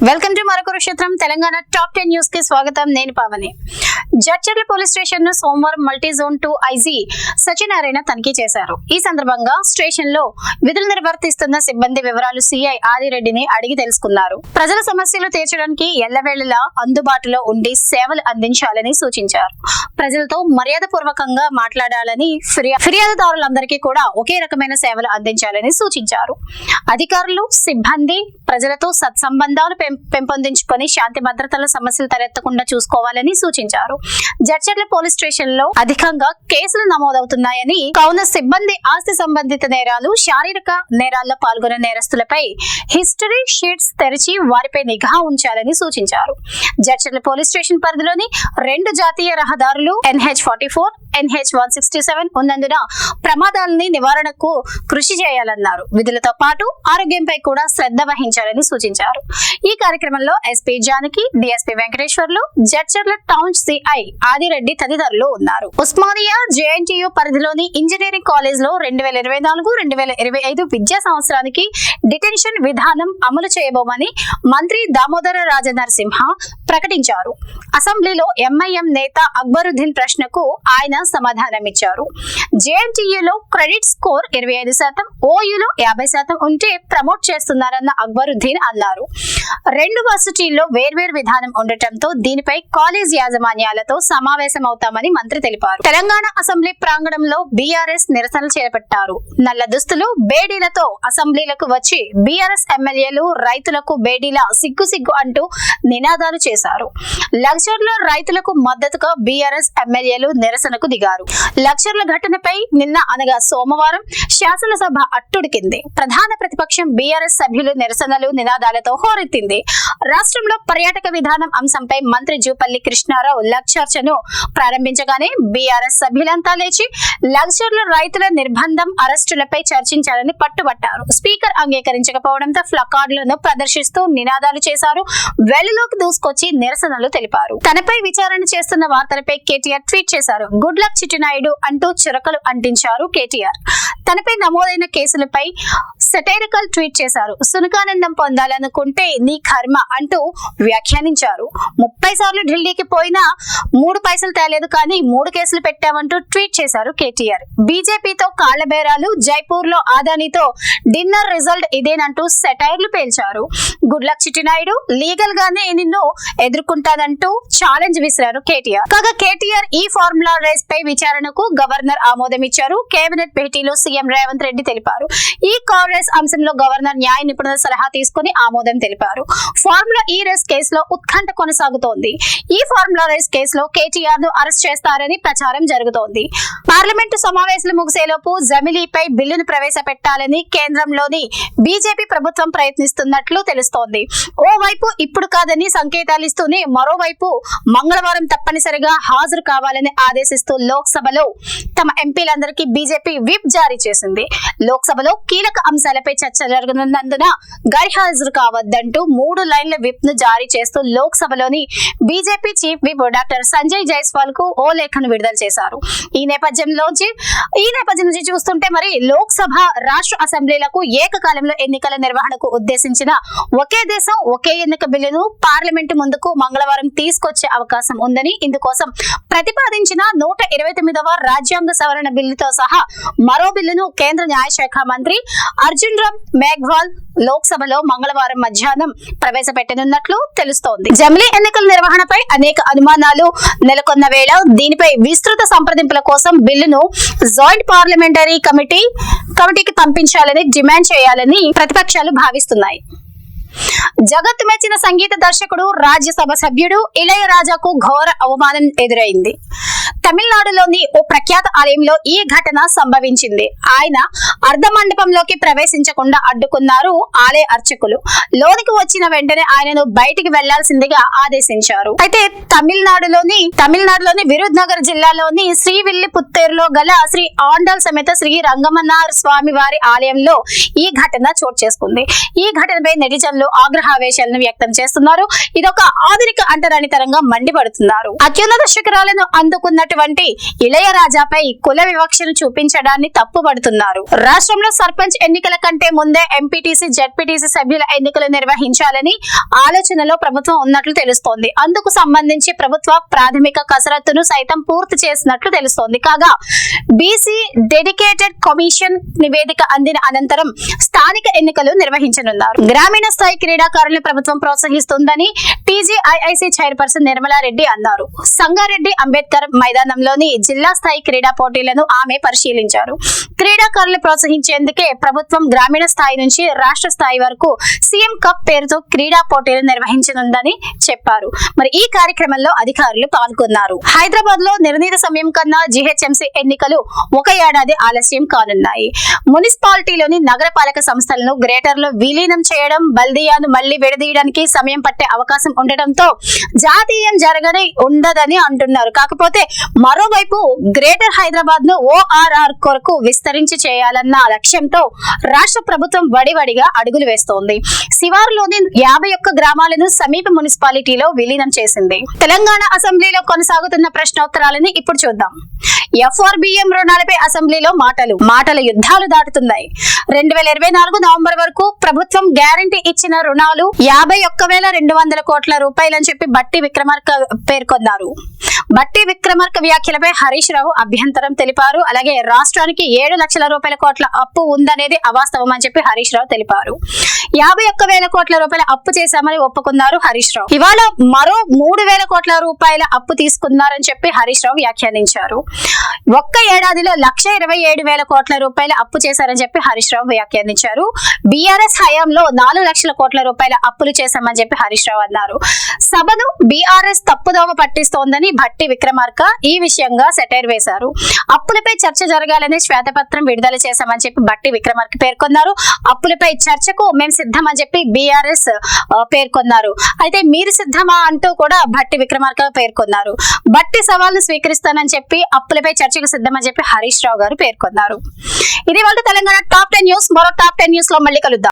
Welcome to మరకురుక్షేత్రం Telangana top 10 news కి స్వాగతం. నేను పావని. జడ్చర్ల పోలీస్ స్టేషన్ ను సోమవారం మల్టీ జోన్ 2 ఐజీ సత్యనారాయణ తనిఖీ చేశారు. ఈ సందర్భంగా స్టేషన్ లో విధులు నిర్వర్తిస్తున్న సిబ్బంది వివరాలు సిఐ ఆదిరెడ్డిని అడిగి తెలుసుకున్నారు. ప్రజల సమస్యలు తీర్చడానికి ఎల్లవేళలా అందుబాటులో ఉండి సేవలు అందించాలని సూచించారు. ప్రజలతో మర్యాదపూర్వకంగా మాట్లాడాలని, ఫిర్యాదుదారులందరికీ కూడా ఒకే రకమైన సేవలు అందించాలని సూచించారు. అధికారులు, సిబ్బంది ప్రజలతో సత్సంబంధాలు పెంపొందించుకొని శాంతి భద్రతల సమస్యలు తలెత్తకుండా చూసుకోవాలని సూచించారు. జడ్చర్ల పోలీస్ స్టేషన్ లో అధికంగా కేసులు నమోదవుతున్నాయని, కావున సిబ్బంది ఆస్తి సంబంధిత నేరాలు, శారీరక నేరాల్లో పాల్గొనే నేరస్తులపై హిస్టరీ షీట్స్ తెరిచి వారిపై నిఘా ఉంచాలని సూచించారు. జడ్చర్ల పోలీస్ స్టేషన్ పరిధిలోని 2 జాతీయ రహదారులు NH44, NH167 ఉన్నందున ప్రమాదాలని నివారణకు కృషి చేయాలన్నారు. విధులతో పాటు ఆరోగ్యంపై కూడా శ్రద్ధ వహించాలని సూచించారు. ఈ కార్యక్రమంలో SP Janaki, DSP Venkateswarlu, Jadcherla town CI Adireddy తదితరులు ఉన్నారు. ఉస్మానియా జేఎన్టీయూ పరిధిలోని ఇంజనీరింగ్ కాలేజ్ లో 2024-2025 విద్యా సంవత్సరానికి డిటెన్షన్ విధానం అమలు చేయబోమని మంత్రి దామోదర రాజనరసింహ ప్రకటించారు. అసెంబ్లీలో ఎంఐఎం నేత అక్బరుద్దీన్ ప్రశ్నకు ఆయన సమాధానమిచ్చారు. జేఎన్టీయూలో క్రెడిట్ స్కోర్ 25%, ఓయూలో 50% ఉంటే ప్రమోట్ చేస్తున్నారన్న అక్బరుద్దీన్ అన్నారు. 2 వర్సిటీల్లో వేర్వేరు విధానం ఉండటంతో దీనిపై కాలేజ్ యాజమాన్యాలతో సమావేశమవుతామని మంత్రి తెలిపారు. తెలంగాణ అసెంబ్లీ ప్రాంగణంలో బీఆర్ఎస్ నిరసనలు చేపట్టారు. నల్ల దుస్తులు, బేడీలతో అసెంబ్లీలకు వచ్చి బీఆర్ఎస్ ఎమ్మెల్యేలు రైతులకు బేడీల సిగ్గు అంటూ నినాదాలు చేశారు. లగ్జర్ల రైతులకు మద్దతుగా బీఆర్ఎస్ ఎమ్మెల్యేలు నిరసనకు దిగారు. లగ్జర్ల ఘటనపై నిన్న అనగా సోమవారం శాసనసభ అట్టుడికింది. ప్రధాన ప్రతిపక్షం బీఆర్ఎస్ సభ్యులు నిరసనలు, నినాదాలతో హోరెత్తింది. రాష్ట్రంలో పర్యాటక విధానం అంశంపై మంత్రి జూపల్లి కృష్ణారావు లగ్చర్చను ప్రారంభించగానే బీఆర్ఎస్ సభ్యులంతా లేచి లగ్జర్ల రైతుల నిర్బంధం, అరెస్టులపై చర్చించాలని పట్టుబట్టారు. స్పీకర్ అంగీకరించకపోవడంతో ప్లకార్డులను ప్రదర్శిస్తూ నినాదాలు చేశారు. వెలుగులోకి దూసుకొచ్చి నిరసనలు తెలిపారు. తనపై విచారణ చేస్తున్న వార్తలపై కేటీఆర్ ట్వీట్ చేశారు. గుడ్ లక్ చిట్టినాయుడు అంటూ చురకలు అంటించారు కేటీఆర్. తనపై నమోదైన కేసులపై సెటైరికల్ ట్వీట్ చేశారు. సునకానందం పొందాలనుకుంటే నీ కర్మ అంటూ వ్యాఖ్యానించారు. 30 సార్లు ఢిల్లీకి పోయినా 3 పైసలు తేలేదు కానీ 3 కేసులు పెట్టామంటూ ట్వీట్ చేశారు కేటీఆర్. బీజేపీతో కాళ్లబేరాలు, జైపూర్ లో ఆదానితో డిన్నర్ రిజల్ట్ ఇదేనంటూ సెటైర్లు పేల్చారు. గుడ్ లక్ చిట్టినాయుడు, లీగల్ గానే నిన్ను ఎదుర్కొంటానంటూ ఛాలెంజ్ విసిరారు కేటీఆర్. కాగా కేటీఆర్ ఈ ఫార్ములా రేస్ పై విచారణకు గవర్నర్ ఆమోదం ఇచ్చారు. కేబినెట్ భేటీలో సీఎం రేవంత్ రెడ్డి తెలిపారు. ఈ కార్ రేస్ అంశంలో గవర్నర్ న్యాయ నిపుణుల సలహా తీసుకుని ఆమోదం తెలిపారు. ఫార్ములా ఈ రేస్ కేసులో ఉత్కంఠ కొనసాగుతోంది. ఈ ఫార్ములా రేస్ కేసులో కేటీఆర్ ను అరెస్ట్ చేస్తారని ప్రచారం జరుగుతోంది. పార్లమెంటు సమావేశాలు ముగిసేలోపు జమిలీపై బిల్లును ప్రవేశపెట్టాలని కేంద్రంలోని బీజేపీ ప్రభుత్వం ప్రయత్నిస్తున్నట్లు తెలుస్తోంది. ఓవైపు ఇప్పుడు కాదని సంకేతాలు ఇస్తూనే మరోవైపు మంగళవారం తప్పనిసరిగా హాజరు కావాలని ఆదేశిస్తూ లోక్సభలో తమ ఎంపీలందరికీ బీజేపీ విప్ జారీ చేసింది. లోక్సభలో కీలక అంశాలపై చర్చ జరగనున్నందున గైర్హాజరు కావద్దంటూ 3 లైన్ల విప్ ను జారీ చేస్తూ లోక్సభలోని BJP chief whip doctor Sanjay Jaiswal కు ఓ లేఖను విడుదల చేశారు. ఈ నేపథ్యం నుంచి చూస్తుంటే మరి లోక్సభ, రాష్ట్ర అసెంబ్లీలకు ఏకకాలంలో ఎన్నికల నిర్వహణకు ఉద్దేశించిన ఒకే దేశం ఒకే ఎన్నిక బిల్లును పార్లమెంటు ముందుకు మంగళవారం తీసుకొచ్చే అవకాశం ఉందని, ఇందుకోసం ప్రతిపాదించిన 129వ రాజ్యాంగ సవరణ బిల్లుతో సహా మరో బిల్లును కేంద్ర న్యాయశాఖ మంత్రి అర్జున్ రామ్ మేఘ్వాల్ లోక్సభలో మంగళవారం మధ్యాహ్నం ప్రవేశపెట్టనున్నట్లు తెలుస్తోంది. జమిలీ ఎన్నికల నిర్వహణపై అనేక అనుమానాలు నెలకొన్న వేళ దీనిపై విస్తృత సంప్రదింపుల కోసం బిల్లును జాయింట్ పార్లమెంటరీ కమిటీకి పంపించాలని డిమాండ్ చేయాలని ప్రతిపక్షాలు భావిస్తున్నాయి. జగత్తు మెచ్చిన సంగీత దర్శకుడు, రాజ్యసభ సభ్యుడు ఇళయరాజాకు ఘోర అవమానం ఎదురైంది. తమిళనాడులోని ఓ ప్రఖ్యాత ఆలయంలో ఈ ఘటన సంభవించింది. ఆయన అర్ధ మండపంలోకి ప్రవేశించకుండా అడ్డుకున్నారు ఆలయ అర్చకులు. లోనికి వచ్చిన వెంటనే ఆయనను బయటికి వెళ్లాల్సిందిగా ఆదేశించారు. అయితే తమిళనాడులోని విరుద్నగర్ జిల్లాలోని శ్రీవిల్లిపుత్తూరులో గల శ్రీ ఆండాల్ సమేత శ్రీ రంగమన్నార్ స్వామి వారి ఆలయంలో ఈ ఘటన చోటు చేసుకుంది. ఈ ఘటనపై నెటిజన్లు ఆగ్రహావేశాలను వ్యక్తం చేస్తున్నారు. ఇదొక ఆధునిక అంటరానితనంగా మండిపడుతున్నారు. అత్యున్నత శిఖరాలను అందుకున్న ఉన్నటువంటి ఇళయరాజాపై కుల వివక్షను చూపించడాన్ని తప్పుపడుతున్నారు. రాష్ట్రంలో సర్పంచ్ ఎన్నికల కంటే ముందే ఎంపీటీసీ, జెడ్పీటీసీ సభ్యుల ఎన్నికలు నిర్వహించాలని ఆలోచనలో ప్రభుత్వం ఉన్నట్లు తెలుస్తోంది. అందుకు సంబంధించి ప్రభుత్వ ప్రాథమిక కసరత్తును సైతం పూర్తి చేసినట్లు తెలుస్తోంది. కాగా బీసీ డెడికేటెడ్ కమిషన్ నివేదిక అందిన అనంతరం స్థానిక ఎన్నికలు నిర్వహించనున్నారు. గ్రామీణ స్థాయి క్రీడాకారులను ప్రభుత్వం ప్రోత్సహిస్తుందని టీజీఐఐసీ చైర్పర్సన్ నిర్మలారెడ్డి అన్నారు. సంగారెడ్డి అంబేద్కర్ మైదానంలోని జిల్లా స్థాయి క్రీడా పోటీలను ఆమె పరిశీలించారు. క్రీడాకారులను ప్రోత్సహించేందుకే ప్రభుత్వం గ్రామీణ స్థాయి నుంచి రాష్ట్ర స్థాయి వరకు సీఎం కప్ పేరుతో క్రీడా పోటీలు నిర్వహించనుందని చెప్పారు. మరి ఈ కార్యక్రమంలో అధికారులు పాల్గొన్నారు. హైదరాబాద్ లో నిర్ణీత సమయం కన్నా జీహెచ్ఎంసీ ఎన్నికలు ఒక ఏడాది ఆలస్యం కానున్నాయి. మున్సిపాలిటీలోని నగరపాలక సంస్థలను గ్రేటర్ లో విలీనం చేయడం, బల్దియాను మళ్లీ విడదీయడానికి సమయం పట్టే అవకాశం ఉండటంతో జాతీయం జరగని ఉండదని అంటున్నారు. కాకపోతే మరోవైపు గ్రేటర్ హైదరాబాద్ ను ఓఆర్ఆర్ కొరకు విస్తరించి చేయాలన్న లక్ష్యంతో రాష్ట్ర ప్రభుత్వం వడివడిగా అడుగులు వేస్తోంది. శివారులోని 51 గ్రామాలను సమీప మున్సిపాలిటీలో విలీనం చేసింది. తెలంగాణ అసెంబ్లీలో కొనసాగుతున్న ప్రశ్నోత్తరాలను ఇప్పుడు చూద్దాం. ఎఫ్ఆర్బిఎం రుణాలపై అసెంబ్లీలో మాటల యుద్ధాలు దాటుతున్నాయి. 2024 నవంబర్ వరకు ప్రభుత్వం గ్యారంటీ ఇచ్చిన రుణాలు 51,200 కోట్ల రూపాయలని చెప్పి బట్టి విక్రమార్క పేర్కొన్నారు. బట్టి విక్రమార్క వ్యాఖ్యలపై హరీష్ రావు అభ్యంతరం తెలిపారు. అలాగే రాష్ట్రానికి 7 లక్షల రూపాయల కోట్ల అప్పు ఉందనేది అవాస్తవం అని చెప్పి హరీష్ రావు తెలిపారు. 51,000 కోట్ల రూపాయల అప్పు చేశామని ఒప్పుకున్నారు హరీష్ రావు. ఇవాళ మరో 3,000 కోట్ల రూపాయల అప్పు తీసుకున్నారని చెప్పి హరీష్ రావు వ్యాఖ్యానించారు. ఒక్క ఏడాదిలో 1,27,000 కోట్ల రూపాయల అప్పు చేశారని చెప్పి హరీష్ రావు వ్యాఖ్యానించారు. బీఆర్ఎస్ హయాంలో 4 లక్షల కోట్ల రూపాయల అప్పులు చేశామని చెప్పి హరీష్ రావు అన్నారు. సభను బీఆర్ఎస్ తప్పుదోవ పట్టిస్తోందని భట్టి విక్రమార్క ఈ విషయంగా సెటైర్ వేశారు. అప్పులపై చర్చ జరగాలని శ్వేతపత్రం విడుదల చేశామని చెప్పి భట్టి విక్రమార్క పేర్కొన్నారు. అప్పులపై చర్చకు మేము సిద్ధమని చెప్పి బీఆర్ఎస్ పేర్కొన్నారు. అయితే మీరు సిద్ధమా అంటూ కూడా భట్టి విక్రమార్క పేర్కొన్నారు. భట్టి సవాల్ను స్వీకరిస్తానని చెప్పి అప్పులపై చర్చకు సిద్ధమని చెప్పి హరీష్ రావు గారు పేర్కొన్నారు. ఇది వాళ్ళ తెలంగాణ టాప్ 10 న్యూస్. మరో టాప్ 10 న్యూస్ లో మళ్ళీ కలుద్దాం.